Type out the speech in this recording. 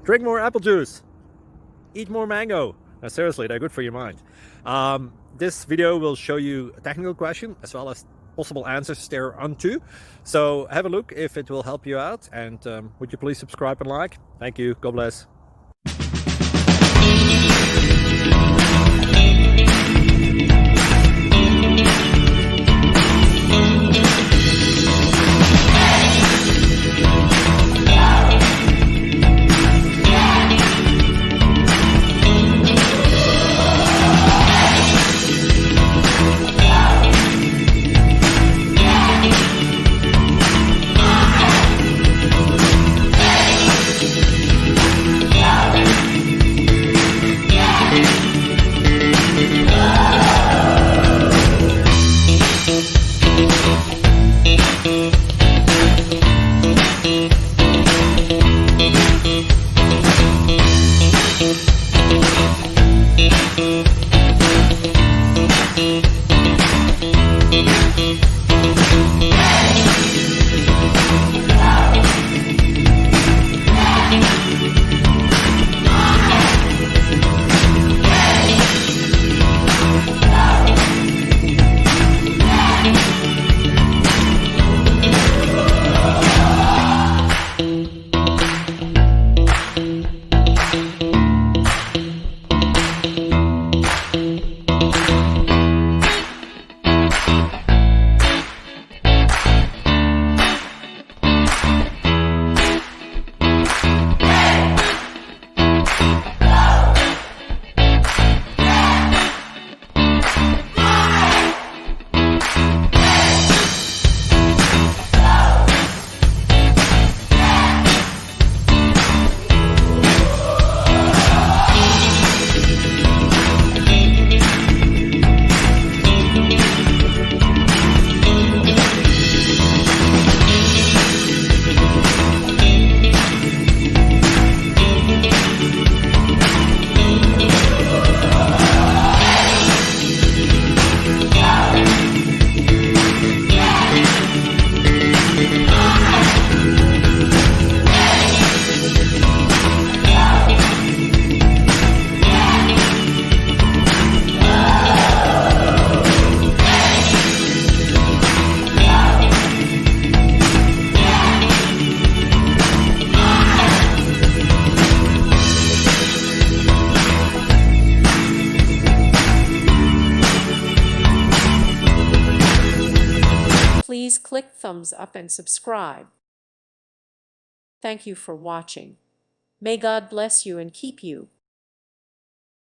Drink more apple juice. Eat more mango. No, seriously, they're good for your mind. This video will show you a technical question as well as possible answers thereunto. So have a look if it will help you out, and would you please subscribe and like? Thank you. God bless. Please click thumbs up and subscribe. Thank you for watching. May God bless you and keep you.